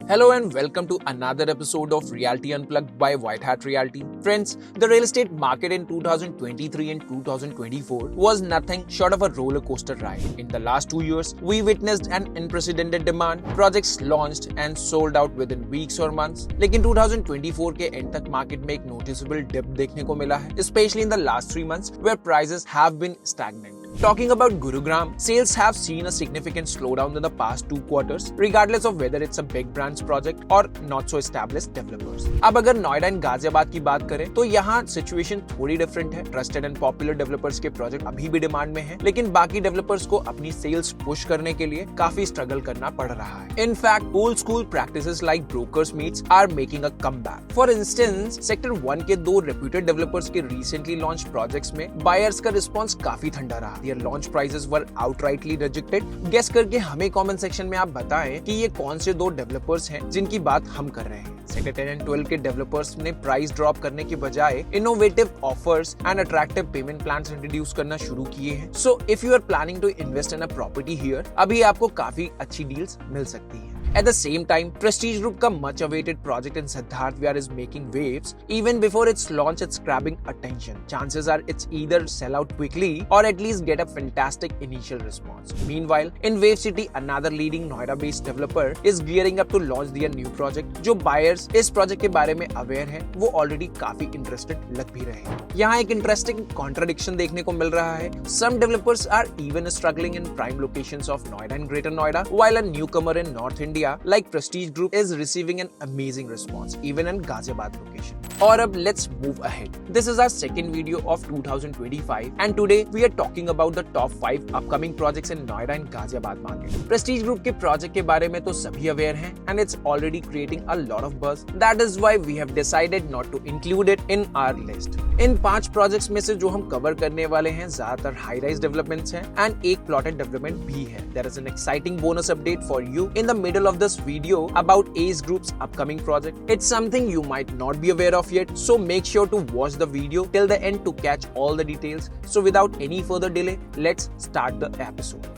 Hello and welcome to another episode of Realty Unplugged by White Hat Realty. Friends, the real estate market in 2023 and 2024 was nothing short of a roller coaster ride. In the last 2 years, we witnessed an unprecedented demand, projects launched and sold out within weeks or months. लेकिन 2024 के end तक market में एक noticeable dip देखने को मिला है, especially in the last 3 months where prices have been stagnant. Talking about Gurugram, sales have seen a significant slowdown in the past 2 quarters, regardless of whether it's a big brands project or not so established developers. अब अगर Noida and Ghaziabad की बात करें तो यहाँ situation थोड़ी different है. Trusted and popular developers के प्रोजेक्ट अभी भी डिमांड में हैं, लेकिन बाकी डेवलपर्स को अपनी सेल्स पुश करने के लिए काफी स्ट्रगल करना पड़ रहा है. In fact, old school practices like brokers meets are making a comeback. For instance, sector 1 के 2 रेप्यूटेड डेवलपर्स के रिसेंटली लॉन्च प्रोजेक्ट्स में बायर्स का रिस्पांस काफी ठंडा रहा. Their launch prices were outrightly rejected. Guess करके हमें कमेंट सेक्शन में आप बताएं कि ये कौन से 2 डेवलपर्स हैं जिनकी बात हम कर रहे हैं. सेक्टर 10 एंड 12 के डेवलपर्स ने प्राइस ड्रॉप करने के बजाय innovative offers and attractive payment plans introduce करना शुरू किए हैं. So if you are planning to invest in a property here, अभी आपको काफी अच्छी डील्स मिल सकती है. At the same time, Prestige Group का much awaited project in Siddharth Vihar is making waves. Even before its launch, it's grabbing attention. Chances are it's either sell out quickly or at least get a fantastic initial response. Meanwhile, in Wave City, another leading Noida-based developer is gearing up to launch their new project. जो buyers इस project के बारे में aware हैं, वो already काफी interested लग भी रहे हैं. यहाँ एक interesting contradiction देखने को मिल रहा है. Some developers are even struggling in prime locations of Noida and Greater Noida, while a newcomer in North India like Prestige Group is receiving an amazing response even in Ghaziabad location. और अब let's move ahead. This is our second video of 2025 and today we are talking about the top 5 upcoming projects in Noida and Ghaziabad market. Prestige Group के project के बारे में तो सभी aware हैं and it's already creating a lot of buzz. That is why we have decided not to include it in our list. In 5 projects में से जो हम cover करने वाले हैं ज्यादातर high rise developments हैं and एक plotted development भी है. There is an exciting bonus update for you in the middle of this video about Ace Group's upcoming project. It's something you might not be aware of yet, so make sure to watch the video till the end to catch all the details. So without any further delay, let's start the episode.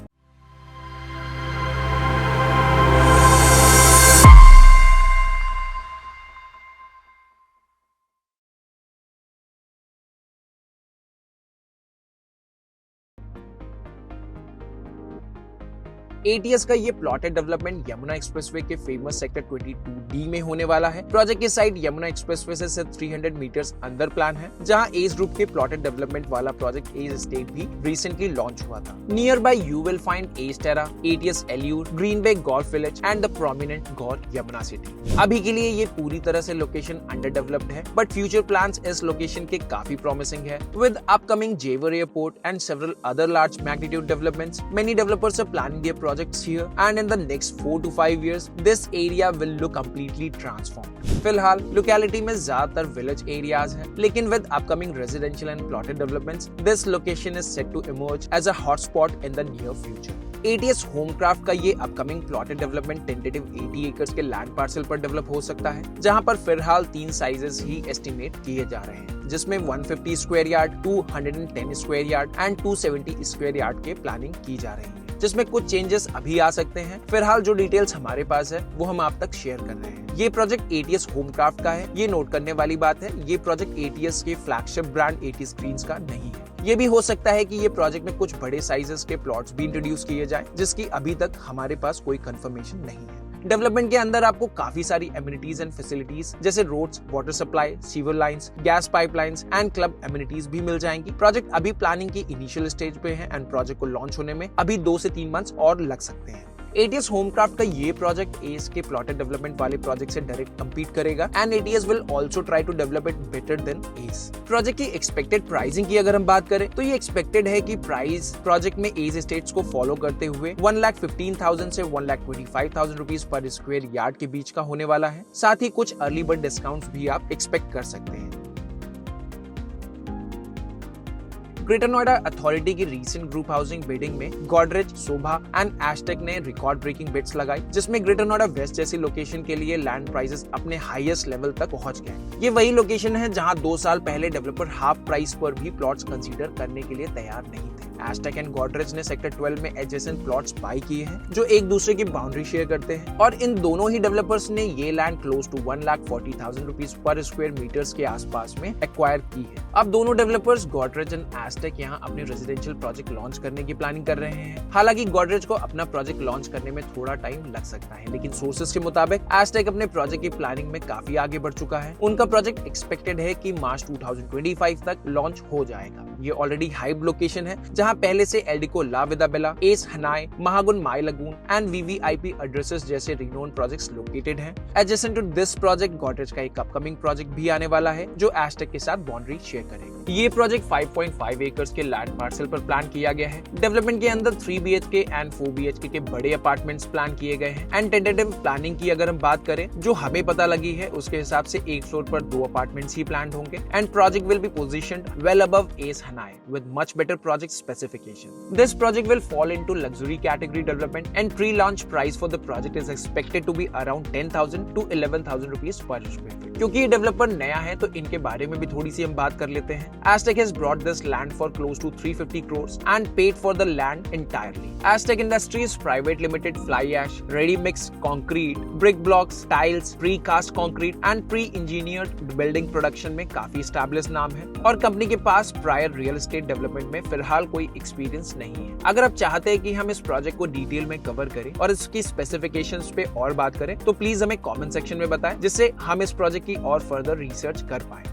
ATS का ये plotted development Yamuna expressway के famous sector 22D में होने वाला है. Project की site Yamuna expressway से सिर्फ 300 मीटर्स अंदर प्लान है, जहां एस ग्रुप के प्लॉटेड डेवलपमेंट वाला प्रोजेक्ट एस एस्टेट भी रिसेंटली लॉन्च हुआ था. Nearby you will find S Terra, ATS Allure, Green Bay Golf Village and the prominent Gaur Yamuna City. अभी के लिए ये पूरी तरह से लोकेशन अंडर डेवलप्ड है, बट फ्यूचर प्लान्स इस लोकेशन के काफी प्रॉमिसिंग है. With upcoming Jewar airport and several other large magnitude developments, many developers are planning their projects here and in the next 4 to 5 years this area will look completely transformed. फिलहाल locality में ज्यादातर village areas हैं, लेकिन with upcoming residential and plotted developments this location is set to emerge as a hotspot in the near future. ATS Homecraft का ये upcoming plotted development tentative 80 acres के land parcel पर develop हो सकता है, जहां पर फिलहाल 3 साइजेस ही एस्टिमेट किए जा रहे हैं, जिसमें 150 square yard, 210 square yard and 270 square yard के प्लानिंग की जा रही है, जिसमें कुछ चेंजेस अभी आ सकते हैं. फिलहाल जो डिटेल्स हमारे पास है वो हम आप तक शेयर कर रहे हैं. ये प्रोजेक्ट ATS होमक्राफ्ट का है. ये नोट करने वाली बात है, ये प्रोजेक्ट ATS के फ्लैगशिप ब्रांड ATS ग्रीन्स का नहीं है. ये भी हो सकता है कि ये प्रोजेक्ट में कुछ बड़े साइजेस के प्लॉट्स भी इंट्रोड्यूस किए जाएं, जिसकी अभी तक हमारे पास कोई कंफर्मेशन नहीं है. डेवलपमेंट के अंदर आपको काफी सारी एमिनिटीज एंड फैसिलिटीज जैसे roads, water supply, sewer lines, gas pipelines and club amenities भी मिल जाएंगी. प्रोजेक्ट अभी प्लानिंग की इनिशियल स्टेज पे है एंड प्रोजेक्ट को लॉन्च होने में अभी 2 से 3 मंथ्स और लग सकते हैं. ATS होमक्राफ्ट का ये प्रोजेक्ट एस के प्लॉटेड डेवलपमेंट वाले प्रोजेक्ट से डायरेक्ट कंपीट करेगा and ATS will also try to develop it better than S. Project की एक्सपेक्टेड प्राइसिंग की अगर हम बात करें तो ये एक्सपेक्टेड है कि प्राइस प्रोजेक्ट में एस एस्टेट्स को फॉलो करते हुए 1,15,000 से 1,25,000 रुपीज पर स्क्वायर यार्ड के बीच का होने वाला है. साथ ही कुछ अर्ली बर्ड डिस्काउंट्स भी आप एक्सपेक्ट कर सकते हैं. ग्रेटर नोएडा अथॉरिटी की रीसेंट ग्रुप हाउसिंग बिडिंग में गॉडरेज, शोभा एंड एस्टेक ने रिकॉर्ड ब्रेकिंग बिड्स लगाई, जिसमें ग्रेटर नोएडा वेस्ट जैसी लोकेशन के लिए लैंड प्राइसेस अपने हाईएस्ट लेवल तक पहुंच गए. ये वही लोकेशन है जहां 2 साल पहले डेवलपर हाफ प्राइस पर भी प्लॉट्स कंसीडर करने के लिए तैयार नहीं थे. एस्टेक एंड गोदरेज ने सेक्टर 12 में एडजेसेंट प्लॉट्स बाय किए हैं जो एक दूसरे की बाउंड्री शेयर करते हैं और इन दोनों ही डेवलपर्स ने ये लैंड क्लोज टू 1,40,000 रुपीज पर स्क्वायर मीटर्स के आसपास में एक्वायर की है। अब दोनों डेवलपर्स गोदरेज एंड एस्टेक यहाँ अपने रेजिडेंशियल प्रोजेक्ट लॉन्च करने की प्लानिंग कर रहे हैं। हालांकि गोदरेज को अपना प्रोजेक्ट लॉन्च करने में थोड़ा टाइम लग सकता है, लेकिन सोर्सेज के मुताबिक एस्टेक अपने प्रोजेक्ट की प्लानिंग में काफी आगे बढ़ चुका है। उनका प्रोजेक्ट एक्सपेक्टेड है कि मार्च 2025 तक लॉन्च हो जाएगा। ये ऑलरेडी हाइब लोकेशन है जहां पहले से एल्डिको ला विदा बेला, एस हनाई, Mahagun my lagoon and VVIP addresses जैसे रिनोन प्रोजेक्ट्स लोकेटेड हैं। Adjacent to this project Godrej का एक अपकमिंग प्रोजेक्ट भी आने वाला है जो एस्टेक के साथ बाउंड्री शेयर करेगा। ये प्रोजेक्ट 5.5 एकर्स के लैंड पार्सल पर प्लान किया गया है। डेवलपमेंट के अंदर 3 BHK एंड 4 BHK के बड़े अपार्टमेंट्स प्लान किए गए हैं एंड टेंटेटिव प्लानिंग की अगर हम बात करें जो हमें पता लगी है उसके हिसाब से एक फ्लोर पर 2 अपार्टमेंट्स ही प्लान होंगे and project will be positioned well above S Hanoi with much better project specification. This project will fall into luxury category development and pre-launch price for the project is expected to be around 10,000 to 11,000 rupees per square feet. क्योंकि ये developer नया है तो इनके बारे में भी थोड़ी सी हम बात कर लेते हैं। Aztec has brought this land for close to 350 crores and paid for the land entirely. Aztec Industries Private Limited fly ash, ready mix concrete, brick blocks, tiles, pre-cast concrete and pre-engineered building production में काफी established नाम है और company के पास prior real estate development में फिलहाल कोई experience नहीं है। अगर आप चाहते हैं कि हम इस प्रोजेक्ट को डिटेल में कवर करें और इसकी स्पेसिफिकेशंस पे और बात करें तो प्लीज हमें कमेंट सेक्शन में बताएं जिससे हम इस प्रोजेक्ट की और फर्दर रिसर्च कर पाए।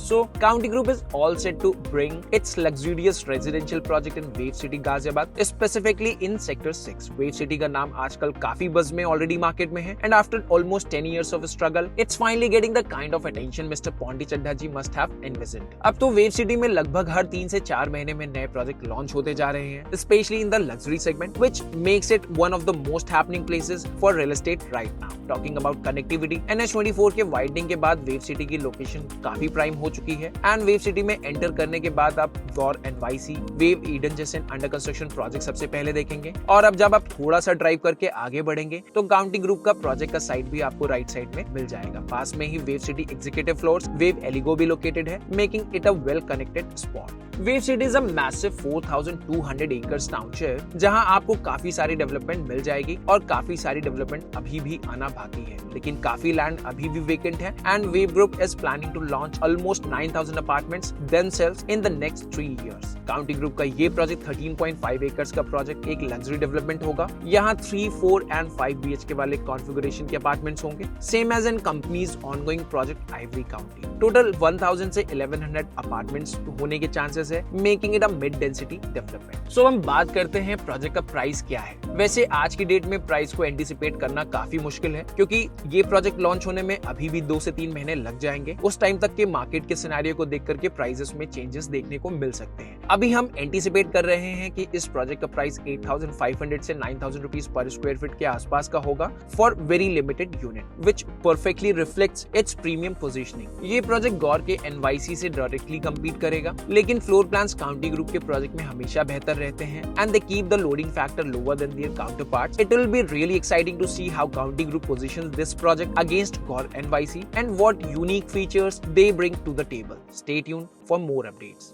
So, County Group is all set to bring its luxurious residential project in Wave City, Ghaziabad, specifically in Sector 6. Wave City का नाम आजकल काफी बज़ में ऑलरेडी मार्केट में है and after almost 10 years of struggle, it's finally getting the kind of attention Mr. Ponti Chadha ji must have envisioned. अब तो Wave City में लगभग हर 3 से 4 महीने में नए प्रोजेक्ट लॉन्च होते जा रहे हैं, especially in the luxury segment, which makes it one of the most happening places for real estate right now. Talking about connectivity, NH24 के वाइडनिंग के बाद वेव सिटी की लोकेशन काफी प्राइम हो चुकी है एंड वेव सिटी में enter करने के बाद आप गौर NYC, वेव ईडन जैसे अंडर कंस्ट्रक्शन प्रोजेक्ट सबसे पहले देखेंगे और अब जब आप थोड़ा सा ड्राइव करके आगे बढ़ेंगे तो काउंटी ग्रुप का प्रोजेक्ट का साइट भी आपको राइट साइड में मिल जाएगा। पास में ही wave city executive floors wave एलिगो भी लोकेटेड है, making it a well connected spot. Wave city is a massive 4,200 acres township जहां आपको काफी सारी डेवलपमेंट मिल जाएगी और काफी सारी डेवलपमेंट अभी भी आना बाकी है, लेकिन काफी लैंड अभी भी वेकेंट है and wave group is planning to launch almost 9,000 apartments themselves in the next 3 years. County group का ये प्रोजेक्ट 13.5 एकर्स का प्रोजेक्ट एक लग्जरी डेवलपमेंट होगा। यहाँ 3, 4 एंड 5 BHK वाले कॉन्फ़िगरेशन के अपार्टमेंट्स होंगे, same as in companies ongoing project ivory county. Total 1000 से 1100 अपार्टमेंट्स होने के चांसेस है, making it a mid density development. So हम बात करते हैं प्रोजेक्ट का प्राइस क्या है। वैसे आज की डेट में प्राइस को एंटिसिपेट करना काफी मुश्किल है क्योंकि ये प्रोजेक्ट लॉन्च होने में अभी भी 2 से 3 महीने लग जाएंगे। उस टाइम तक के मार्केट के सिनेरियो को देख करके प्राइसेस में चेंजेस देखने को मिल सकते हैं। अभी हम एंटिसिपेट कर रहे हैं कि इस प्रोजेक्ट का प्राइस 8,500 से 9,000 रुपीज पर स्क्वायर फीट के आसपास का होगा for very limited unit, which perfectly reflects its premium positioning. ये प्रोजेक्ट गौर के NYC से डायरेक्टली कम्पीट करेगा, लेकिन फ्लोर प्लान्स काउंटी ग्रुप के प्रोजेक्ट में हमेशा बेहतर रहते हैं and they keep the loading factor lower than their counterparts. It will be really exciting to see how County Group positions this project against Gaur NYC and what unique features they bring to the table. Stay tuned for more updates.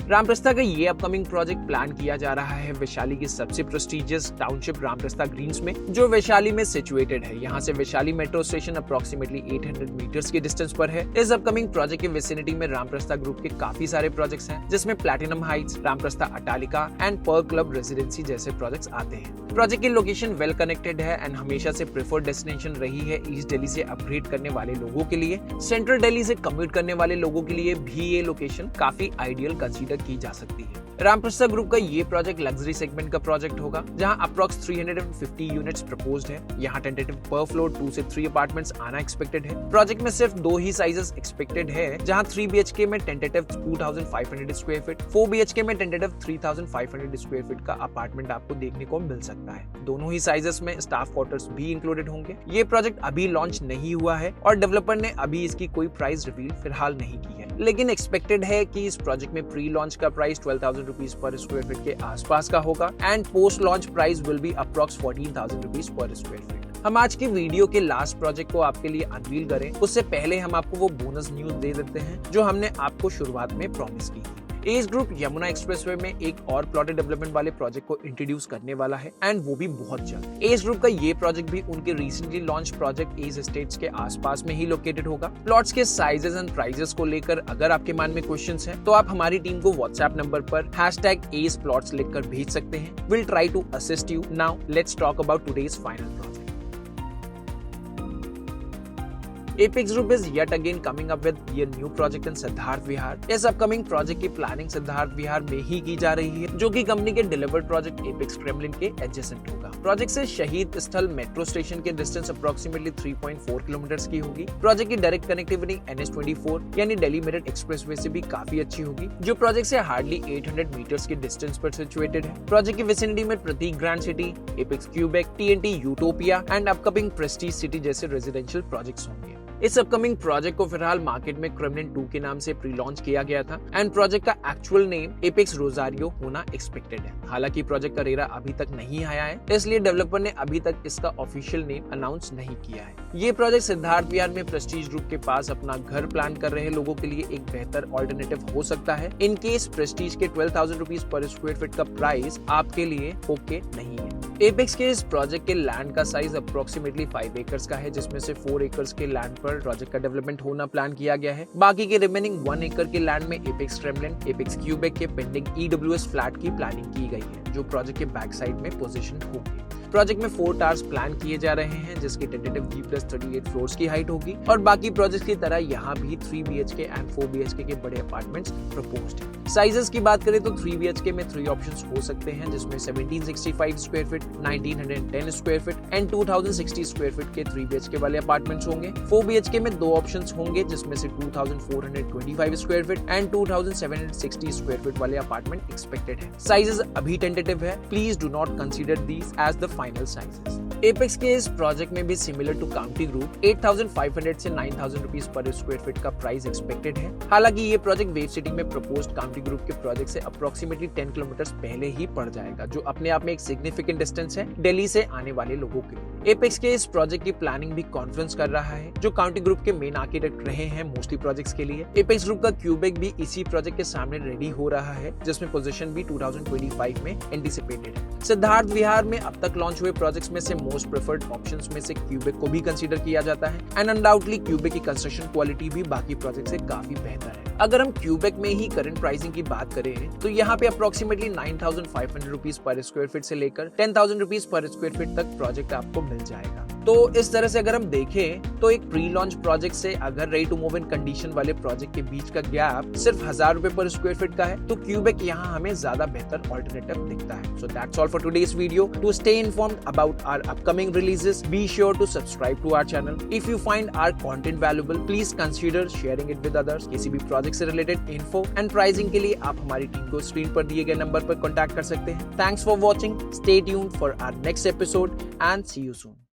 Ramprastha का ये upcoming project plan किया जा रहा है वैशाली की सबसे prestigious township Ramprastha Green's में, जो वैशाली में सिचुएटेड है। यहाँ से Vaishali metro station approximately 800 metres के डिस्टेंस पर है। इस अपकमिंग प्रोजेक्ट के विसिनिटी में रामप्रस्था ग्रुप के काफी सारे प्रोजेक्ट्स हैं, जिसमें platinum heights, Ramprastha Atalika and pearl club residency जैसे प्रोजेक्ट्स आते हैं। प्रोजेक्ट की लोकेशन वेल कनेक्टेड है एंड हमेशा से प्रेफर्ड डेस्टिनेशन रही है ईस्ट दिल्ली से अपग्रेड करने वाले लोगों के लिए। सेंट्रल दिल्ली से कम्यूट करने वाले लोगों के लिए भी ये लोकेशन काफी आइडियल कंसीडर की जा सकती है। रामप्रस्था ग्रुप का ये प्रोजेक्ट लग्जरी सेगमेंट का प्रोजेक्ट होगा, जहां अप्रॉक्स 350 यूनिट्स प्रपोज्ड है। यहां टेंटेटिव पर फ्लोर 2 से 3 अपार्टमेंट्स आना एक्सपेक्टेड है। प्रोजेक्ट में सिर्फ 2 ही साइजेस एक्सपेक्टेड है, जहां 3 BHK में टेंटेटिव 2,500 स्क्वायर फीट, 4 BHK में टेंटेटिव 3,500 स्क्वायर फीट का अपार्टमेंट आपको देखने को मिल सकता है। दोनों ही साइजेस में स्टाफ क्वार्टर्स भी इंक्लूडेड होंगे। ये प्रोजेक्ट अभी लॉन्च नहीं हुआ है और डेवलपर ने अभी इसकी कोई प्राइस रिवील फिलहाल नहीं की है, लेकिन एक्सपेक्टेड है कि इस प्रोजेक्ट में प्री लॉन्च का प्राइस 12,000 रुपीज पर स्क्वायर फीट के आसपास का होगा and post launch price will be approx 14,000 rupees पर स्क्वायर फीट। हम आज की वीडियो के लास्ट प्रोजेक्ट को आपके लिए अनवील करें उससे पहले हम आपको वो बोनस न्यूज दे देते हैं जो हमने आपको शुरुआत में प्रॉमिस की थी। एस ग्रुप यमुना एक्सप्रेसवे में एक और प्लॉटेड डेवलपमेंट वाले प्रोजेक्ट को इंट्रोड्यूस करने वाला है एंड वो भी बहुत जल्द। एस ग्रुप का ये प्रोजेक्ट भी उनके recently launch project S estates के आसपास में ही लोकेटेड होगा। प्लॉट्स के साइजेस एंड प्राइसेस को लेकर अगर आपके मन में क्वेश्चंस हैं तो आप हमारी टीम को व्हाट्सएप नंबर पर #AcePlots लिखकर भेज सकते हैं। Will try to assist you. Now let's talk about today's final project. Apex Group is yet again coming up with a new project in Siddharth Vihar. इस अपकमिंग प्रोजेक्ट की प्लानिंग सिद्धार्थ विहार में ही की जा रही है, जो कि कंपनी के डिलीवर्ड प्रोजेक्ट एपेक्स क्रेमलिन के एडजेसेंट होगा। प्रोजेक्ट से शहीद स्थल मेट्रो स्टेशन के डिस्टेंस अप्रोक्सीमेटली 3.4 किलोमीटर की होगी। प्रोजेक्ट की डायरेक्ट कनेक्टिविटी NH24 यानी दिल्ली मेरठ एक्सप्रेसवे से भी काफी अच्छी होगी, जो प्रोजेक्ट से हार्डली 800 मीटर्स के डिस्टेंस पर सिचुएटेड है। प्रोजेक्ट की विसिनिटी में Prateek grand city, apex Quebec, TNT utopia and upcoming prestige city जैसे रेजिडेंशियल प्रोजेक्ट्स होंगे। इस अपकमिंग प्रोजेक्ट को फिलहाल मार्केट में क्रेमलिन 2 के नाम से प्री लॉन्च किया गया था एंड प्रोजेक्ट का एक्चुअल नेम एपेक्स रोजारियो होना एक्सपेक्टेड है। हालांकि प्रोजेक्ट का रेरा अभी तक नहीं आया है, इसलिए डेवलपर ने अभी तक इसका ऑफिशियल नेम अनाउंस नहीं किया है। ये प्रोजेक्ट सिद्धार्थ विहार में प्रेस्टीज ग्रुप के पास अपना घर प्लान कर रहे लोगों के लिए एक बेहतर ऑल्टरनेटिव हो सकता है इन केस प्रेस्टीज के 12,000 रुपीज पर स्क्वायर फीट का प्राइस आपके लिए ओके नहीं है। एपेक्स के इस प्रोजेक्ट के लैंड का साइज अप्रोक्सीमेटली 5 एकर्स का है, जिसमें से 4 एकर्स के लैंड पर प्रोजेक्ट का डेवलपमेंट होना प्लान किया गया है। बाकी के रिमेनिंग 1 एकड़ के लैंड में एपेक्स क्रेमलिन, एपेक्स क्यूबेक के पेंडिंग EWS फ्लैट की प्लानिंग की गई है, जो प्रोजेक्ट के बैक साइड में पोजीशन होगी। प्रोजेक्ट में 4 टावर्स प्लान किए जा रहे हैं, जिसकी टेंटेटिव G+38 फ्लोर्स की हाइट होगी और बाकी प्रोजेक्ट की तरह यहाँ भी 3 BHK एंड 4 BHK के बड़े अपार्टमेंट्स प्रपोज्ड हैं। साइजेस की बात करें तो 3 BHK में 3 ऑप्शंस हो सकते हैं, जिसमें 1765 square feet, 1910 square feet and 2060 square feet के 3 BHK वाले अपार्टमेंट्स होंगे। 4 BHK में 2 ऑप्शंस होंगे, जिसमें से 2425 square feet and 2760 square feet वाले अपार्टमेंट एक्सपेक्टेड है। साइजेस अभी टेंटेटिव है, please do not consider these as the final sizes. Apex के इस प्रोजेक्ट में भी सिमिलर टू काउंटी ग्रुप 8,500 से 9,000 रुपीज पर स्क्वायर फीट का प्राइस एक्सपेक्टेड है। हालांकि ये प्रोजेक्ट वेव सिटी में प्रपोज्ड काउंटी ग्रुप के प्रोजेक्ट से अप्रोक्सीमेटली 10 किलोमीटर पहले ही पड़ जाएगा, जो अपने आप में एक सिग्निफिकेंट डिस्टेंस है दिल्ली से आने वाले लोगों के लिए। एपेक्स के इस प्रोजेक्ट की प्लानिंग भी कॉन्फ्रेंस कर रहा है, जो काउंटी ग्रुप के मेन आर्किटेक्ट रहे हैं मोस्टली प्रोजेक्ट्स के लिए। एपेक्स ग्रुप का क्यूबेक भी इसी प्रोजेक्ट के सामने रेडी हो रहा है, जिसमें पोजीशन भी 2025 में एंटिसिपेटेड है। सिद्धार्थ विहार में अब तक लॉन्च हुए प्रोजेक्ट्स में से मोस्ट प्रेफर्ड ऑप्शंस में से क्यूबेक को भी कंसीडर किया जाता है एंड अनडाउटली क्यूबेक की कंस्ट्रक्शन क्वालिटी भी बाकी प्रोजेक्ट से काफी बेहतर है। अगर हम क्यूबेक में ही करंट प्राइसिंग की बात करें तो यहाँ पे अप्रोक्सीमेटली 9,500 रुपीज पर स्क्वायर फीट से लेकर 10,000 रुपीज पर स्क्वायर फीट तक प्रोजेक्ट आपको मिल जाएगा। तो इस तरह से अगर हम देखें तो एक प्री लॉन्च प्रोजेक्ट से अगर ready to move in condition वाले प्रोजेक्ट के बीच का गैप सिर्फ 1,000 रुपए पर स्क्वायर फीट का है, तो क्यूबेक यहाँ हमें ज्यादा बेहतर ऑल्टरनेटिव दिखता है। So that's all for today's video. To stay informed about our upcoming releases, be sure to subscribe to our channel. If you find our content valuable, please consider sharing it with others. किसी भी project से related info and pricing के लिए आप हमारी team को screen पर दिए गए नंबर पर कॉन्टैक्ट कर सकते हैं। Thanks for watching, stay tuned for our next episode and see you soon.